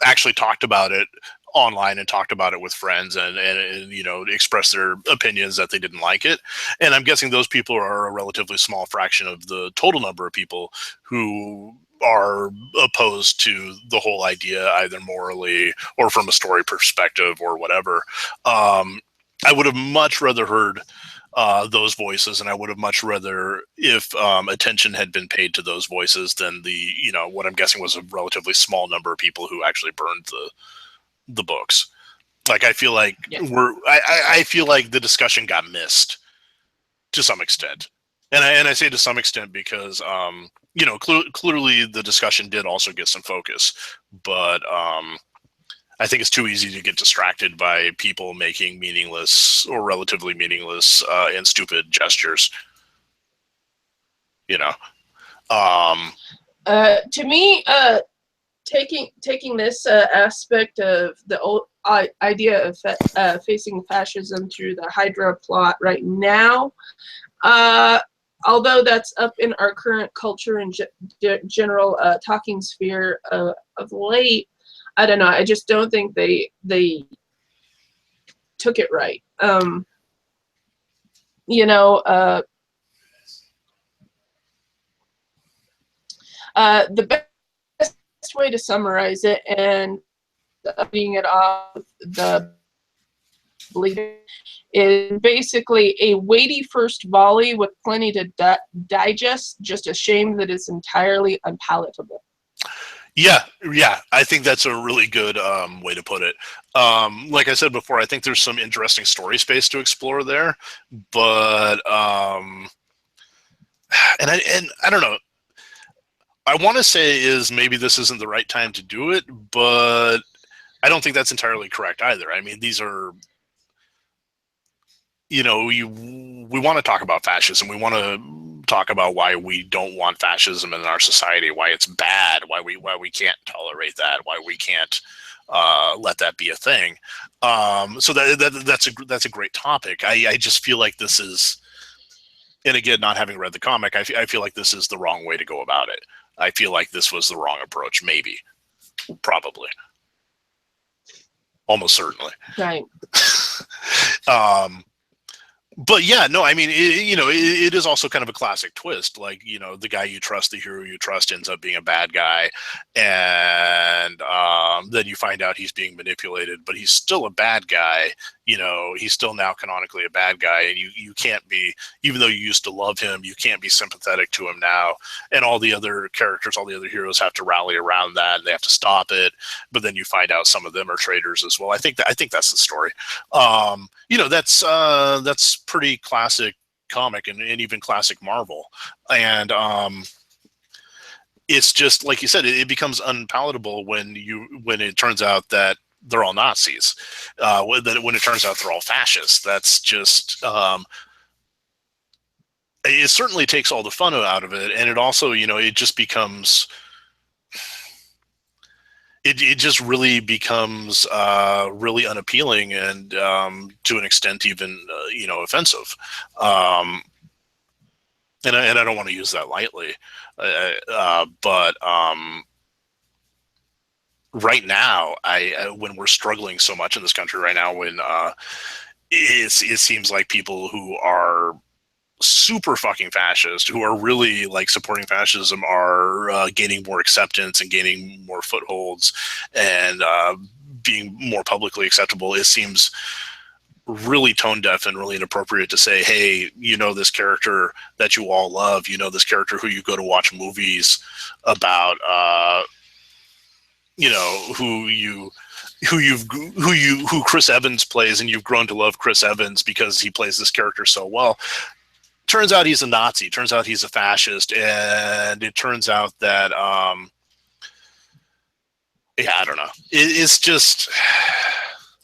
actually talked about it online and talked about it with friends and expressed their opinions that they didn't like it. And I'm guessing those people are a relatively small fraction of the total number of people who are opposed to the whole idea, either morally or from a story perspective or whatever. I would have much rather heard those voices, and I would have much rather if attention had been paid to those voices than what I'm guessing was a relatively small number of people who actually burned the books. Like, I feel like I feel like the discussion got missed to some extent, and I say to some extent because clearly the discussion did also get some focus, but I think it's too easy to get distracted by people making meaningless or relatively meaningless and stupid gestures. To me, taking this aspect of the old idea of facing fascism through the Hydra plot right now, although that's up in our current culture and general talking sphere of late, I don't know. I just don't think they took it right. The best way to summarize it and being it off the believe it, is basically a weighty first volley with plenty to digest. Just a shame that it's entirely unpalatable. Yeah, I think that's a really good way to put it. Like I said before, I think there's some interesting story space to explore there, but and I don't know. I want to say is maybe this isn't the right time to do it, but I don't think that's entirely correct either. I mean, these are, you know, we want to talk about fascism. We want to talk about why we don't want fascism in our society, why it's bad, why we can't tolerate that, why we can't let that be a thing. So that's a great topic. I just feel like this is, and again, not having read the comic, I feel like this is the wrong way to go about it. I feel like this was the wrong approach, maybe, probably, almost certainly. Right. But yeah, no, I mean, it is also kind of a classic twist. Like, you know, the guy you trust, the hero you trust ends up being a bad guy. And then you find out he's being manipulated, but he's still a bad guy. You know, he's still now canonically a bad guy. And you can't be, even though you used to love him, you can't be sympathetic to him now. And all the other characters, all the other heroes have to rally around that and they have to stop it. But then you find out some of them are traitors as well. I think that's the story. You know, that's pretty classic comic and even classic Marvel. And it's just like you said, it becomes unpalatable when it turns out that they're all Nazis. When it turns out they're all fascists, that's just it certainly takes all the fun out of it, and it also, you know, it just becomes. It just really becomes really unappealing and to an extent even you know, offensive, and I don't want to use that lightly, but right now, when we're struggling so much in this country right now, when it seems like people who are super fucking fascist, who are really like supporting fascism, are gaining more acceptance and gaining more footholds and being more publicly acceptable, it seems really tone deaf and really inappropriate to say, hey, you know, this character that you all love, you know, this character who you go to watch movies about, you know, who Chris Evans plays, and you've grown to love Chris Evans because he plays this character so well. Turns out he's a Nazi. Turns out he's a fascist, and it turns out that yeah, I don't know. It's just,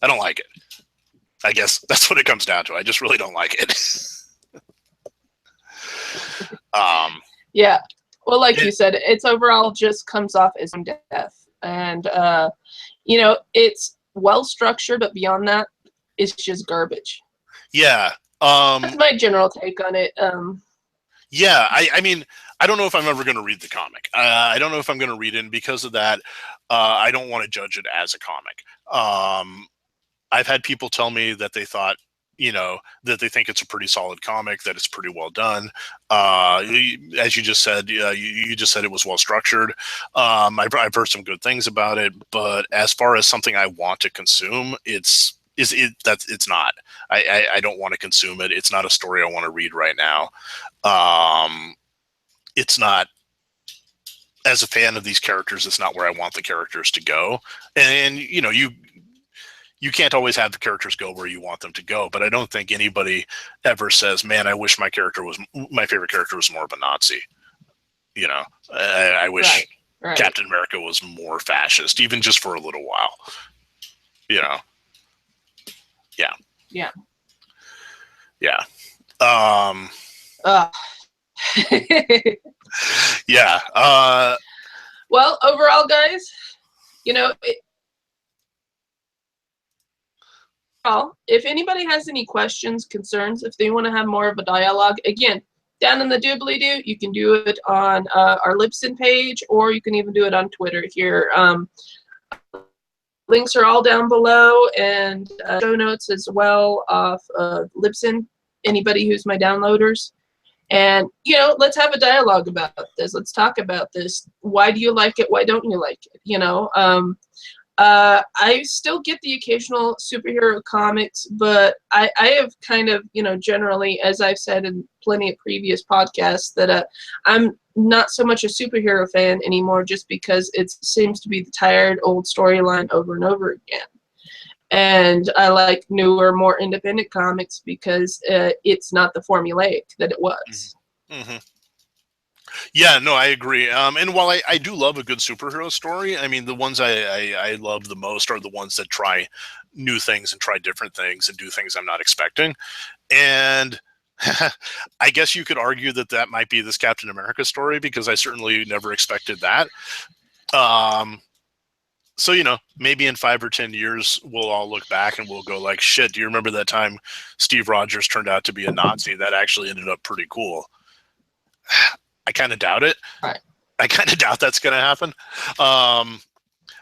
I don't like it. I guess that's what it comes down to. I just really don't like it. Yeah. Well, like you said, it's overall just comes off as death. And, you know, it's well structured, but beyond that, it's just garbage. Yeah. That's my general take on it. Yeah, I mean, I don't know if I'm ever going to read the comic. I don't know if I'm going to read it, and because of that, I don't want to judge it as a comic. I've had people tell me that they thought, you know, that they think it's a pretty solid comic, that it's pretty well done. As you just said, you just said it was well structured. I've heard some good things about it, but as far as something I want to consume, it's not. I don't want to consume it. It's not a story I want to read right now. It's not, as a fan of these characters, it's not where I want the characters to go. And you know, you can't always have the characters go where you want them to go, but I don't think anybody ever says, man, I wish my favorite character was more of a Nazi. You know, I wish right. Captain America was more fascist, even just for a little while. You know? Yeah. Yeah. Yeah. Yeah. Well, overall, guys, you know, if anybody has any questions, concerns, if they want to have more of a dialogue, again, down in the doobly-doo, you can do it on our Libsyn page, or you can even do it on Twitter here. Links are all down below, and show notes as well of Libsyn, anybody who's my downloaders. And, you know, let's have a dialogue about this. Let's talk about this. Why do you like it? Why don't you like it? You know, I still get the occasional superhero comics, but I have kind of, generally, as I've said in plenty of previous podcasts, that I'm not so much a superhero fan anymore, just because it seems to be the tired old storyline over and over again. And I like newer, more independent comics because it's not the formulaic that it was. Mm-hmm. Yeah, no, I agree. And while I do love a good superhero story, I mean, the ones I love the most are the ones that try new things and try different things and do things I'm not expecting. And I guess you could argue that that might be this Captain America story, because I certainly never expected that. So, maybe in 5 or 10 years, we'll all look back and we'll go like, shit, do you remember that time Steve Rogers turned out to be a Nazi? That actually ended up pretty cool. I kind of doubt it. Right. I kind of doubt that's going to happen.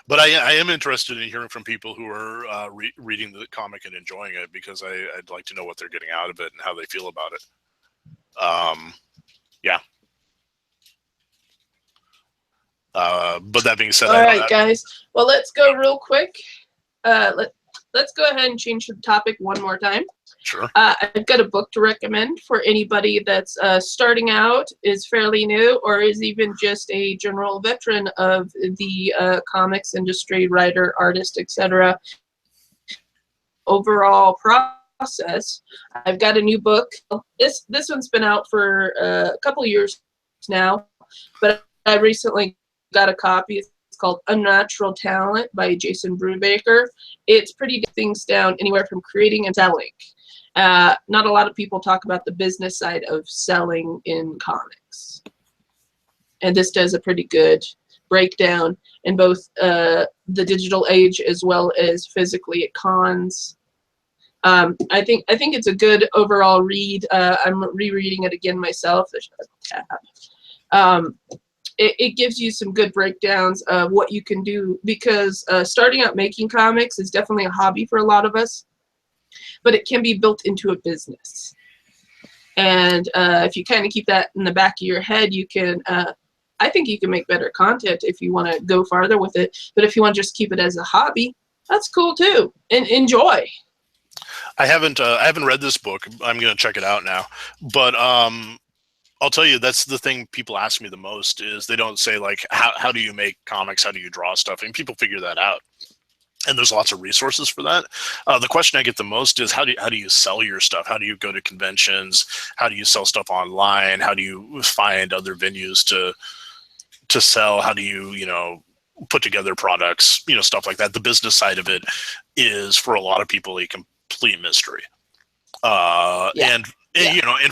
But I am interested in hearing from people who are reading the comic and enjoying it, because I'd like to know what they're getting out of it and how they feel about it. Yeah. But that being said, all right, guys. Well, let's go real quick. Let's go ahead and change the topic one more time. Sure. I've got a book to recommend for anybody that's starting out, is fairly new, or is even just a general veteran of the comics industry, writer, artist, etc. Overall process. I've got a new book. This one's been out for a couple years now, but I recently got a copy. It's called Unnatural Talent by Jason Brubaker. It's pretty things down anywhere from creating and selling. Not a lot of people talk about the business side of selling in comics. And this does a pretty good breakdown in both the digital age as well as physically at cons. I think it's a good overall read. I'm rereading it again myself. There's a tab. It gives you some good breakdowns of what you can do, because starting out making comics is definitely a hobby for a lot of us, but it can be built into a business. And if you kind of keep that in the back of your head, you can, I think you can make better content if you want to go farther with it. But if you want to just keep it as a hobby, that's cool too. And enjoy. I haven't read this book. I'm going to check it out now. But I'll tell you, that's the thing people ask me the most, is they don't say like, how do you make comics? How do you draw stuff? And people figure that out. And there's lots of resources for that. The question I get the most is, how do you sell your stuff? How do you go to conventions? How do you sell stuff online? How do you find other venues to sell? How do you, put together products, stuff like that? The business side of it is, for a lot of people, a complete mystery. And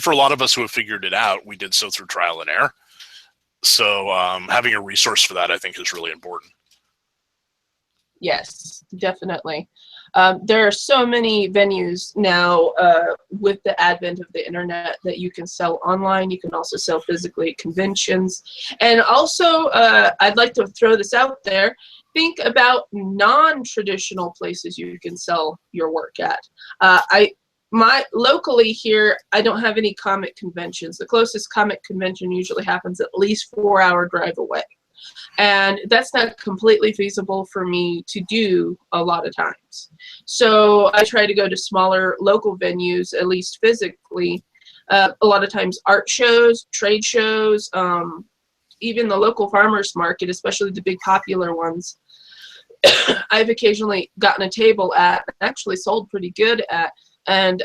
for a lot of us who have figured it out, we did so through trial and error. So having a resource for that, I think, is really important. Yes, definitely. There are so many venues now with the advent of the internet that you can sell online. You can also sell physically at conventions. And also, I'd like to throw this out there. Think about non-traditional places you can sell your work at. Locally here, I don't have any comic conventions. The closest comic convention usually happens at least 4-hour drive away. And that's not completely feasible for me to do a lot of times. So I try to go to smaller local venues, at least physically. A lot of times art shows, trade shows, even the local farmers market, especially the big popular ones. I've occasionally gotten a table at, actually sold pretty good at, and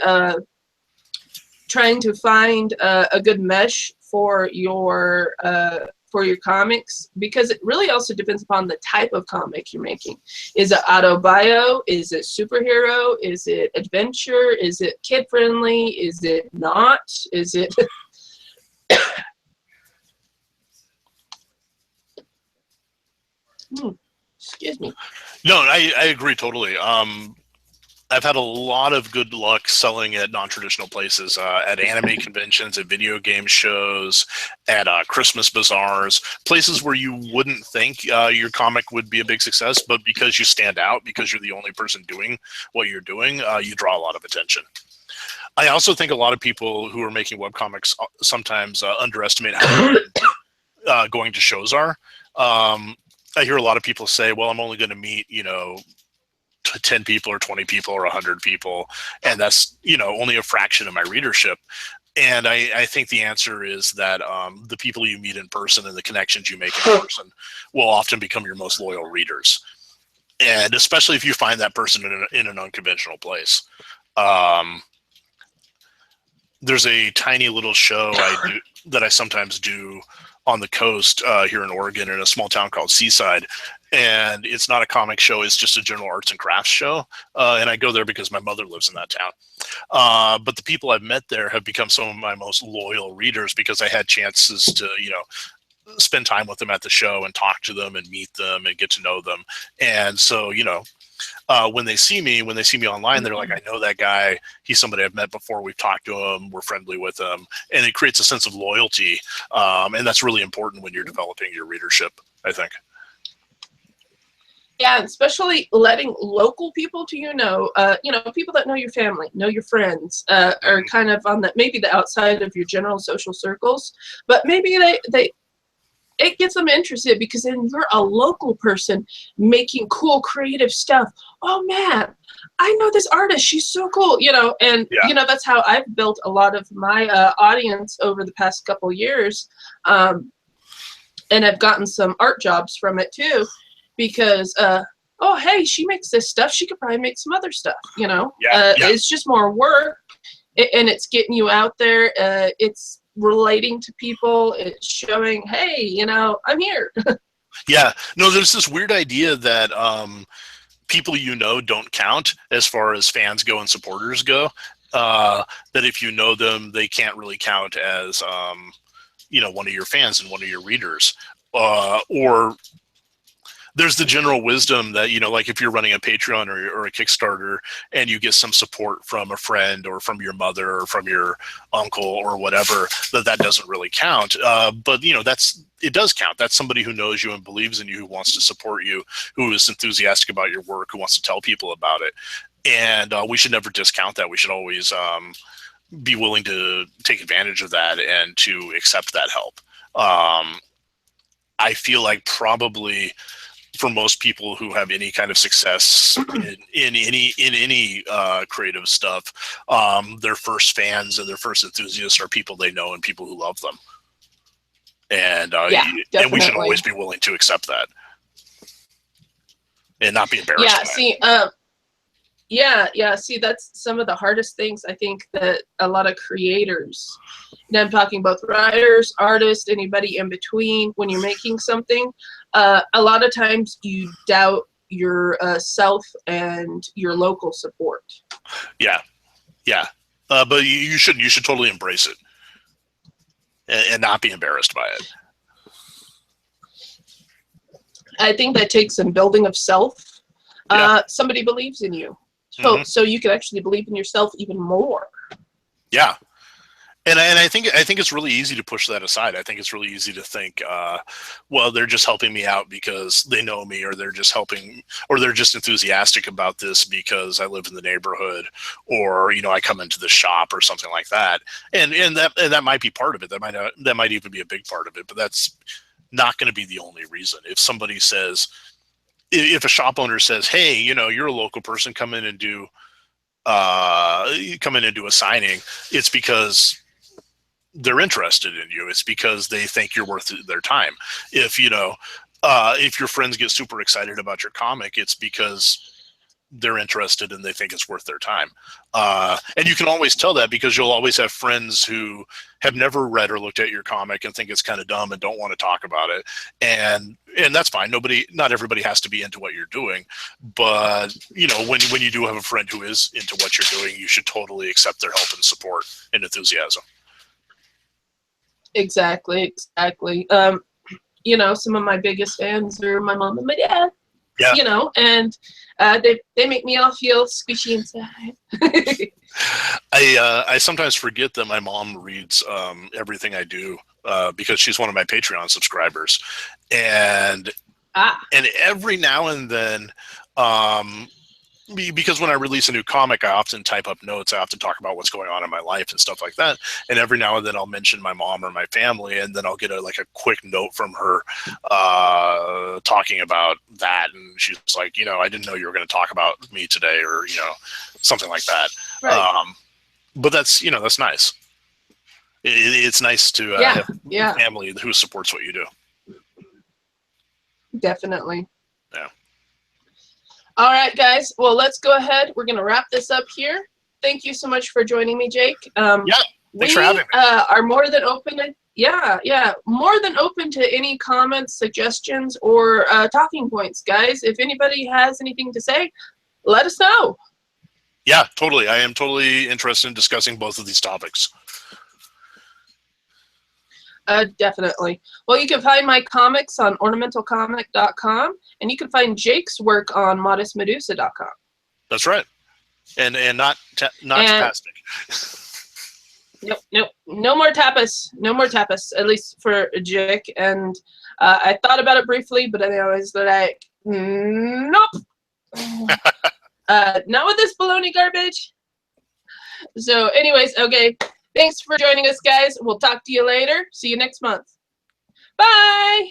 trying to find a good mesh for your comics, because it really also depends upon the type of comic you're making. Is it auto-bio? Is it superhero? Is it adventure? Is it kid-friendly? Is it not? Is it... Excuse me. No, I agree totally. I've had a lot of good luck selling at non-traditional places, at anime conventions, at video game shows, at Christmas bazaars, places where you wouldn't think your comic would be a big success, but because you stand out, because you're the only person doing what you're doing, you draw a lot of attention. I also think a lot of people who are making webcomics sometimes underestimate how going to shows are. I hear a lot of people say, well, I'm only going to meet, 10 people or 20 people or 100 people. And that's, only a fraction of my readership. And I think the answer is that the people you meet in person and the connections you make in person will often become your most loyal readers. And especially if you find that person in an unconventional place. There's a tiny little show that I sometimes do on the coast here in Oregon in a small town called Seaside. And it's not a comic show. It's just a general arts and crafts show. And I go there because my mother lives in that town. But the people I've met there have become some of my most loyal readers because I had chances to, spend time with them at the show and talk to them and meet them and get to know them. And so, when they see me online, they're like, I know that guy. He's somebody I've met before. We've talked to him. We're friendly with him. And it creates a sense of loyalty. And that's really important when you're developing your readership, I think. Yeah, especially letting local people people that know your family, know your friends, are kind of on maybe the outside of your general social circles, but maybe it gets them interested because then you're a local person making cool, creative stuff. Oh man, I know this artist. She's so cool, and that's how I've built a lot of my audience over the past couple years. And I've gotten some art jobs from it too, because, oh, hey, she makes this stuff. She could probably make some other stuff, It's just more work, and it's getting you out there. It's relating to people. It's showing, hey, I'm here. Yeah. No, there's this weird idea that people don't count as far as fans go and supporters go. That if you know them, they can't really count as, one of your fans and one of your readers. Or there's the general wisdom that, like if you're running a Patreon or a Kickstarter and you get some support from a friend or from your mother or from your uncle or whatever, that doesn't really count. But it does count. That's somebody who knows you and believes in you, who wants to support you, who is enthusiastic about your work, who wants to tell people about it. And we should never discount that. We should always be willing to take advantage of that and to accept that help. I feel like probably for most people who have any kind of success in any creative stuff, their first fans and their first enthusiasts are people they know and people who love them. And and we should always be willing to accept that and not be embarrassed. See, that's some of the hardest things I think that a lot of creators, and I'm talking both writers, artists, anybody in between, when you're making something, a lot of times you doubt your self and your local support. Yeah. But you should totally embrace it and not be embarrassed by it. I think that takes some building of self. Somebody believes in you. So you can actually believe in yourself even more. Yeah. And I think it's really easy to push that aside. I think it's really easy to think, well, they're just helping me out because they know me, or they're just helping, or they're just enthusiastic about this because I live in the neighborhood, or I come into the shop or something like that. And that might be part of it. That might even be a big part of it. But that's not going to be the only reason. If somebody says, if a shop owner says, hey, you're a local person, come in and do a signing, it's because they're interested in you. It's because they think you're worth their time. If your friends get super excited about your comic, it's because they're interested and they think it's worth their time. And you can always tell that because you'll always have friends who have never read or looked at your comic and think it's kind of dumb and don't want to talk about it. And that's fine. Not everybody has to be into what you're doing, but when you do have a friend who is into what you're doing, you should totally accept their help and support and enthusiasm. Exactly. Some of my biggest fans are my mom and my dad. Yeah. And they make me all feel squishy inside. I sometimes forget that my mom reads everything I do because she's one of my Patreon subscribers, and every now and then because when I release a new comic, I often type up notes. I often talk about what's going on in my life and stuff like that. And every now and then I'll mention my mom or my family, and then I'll get a quick note from her talking about that. And she's like, I didn't know you were going to talk about me today, or, something like that. Right. But that's, that's nice. It's nice to have family who supports what you do. Definitely. Yeah. All right, guys. Well, let's go ahead. We're going to wrap this up here. Thank you so much for joining me, Jake. Thanks for having me. Are more than open to, more than open to any comments, suggestions, or talking points, guys. If anybody has anything to say, let us know. Yeah, totally. I am totally interested in discussing both of these topics. Definitely. Well, you can find my comics on ornamentalcomic.com, and you can find Jake's work on modestmedusa.com. That's right. And not Taptastic. Nope. No more tapas. No more tapas, at least for Jake. And I thought about it briefly, but I was like, nope. Not with this baloney garbage. So anyways, okay. Thanks for joining us, guys. We'll talk to you later. See you next month. Bye.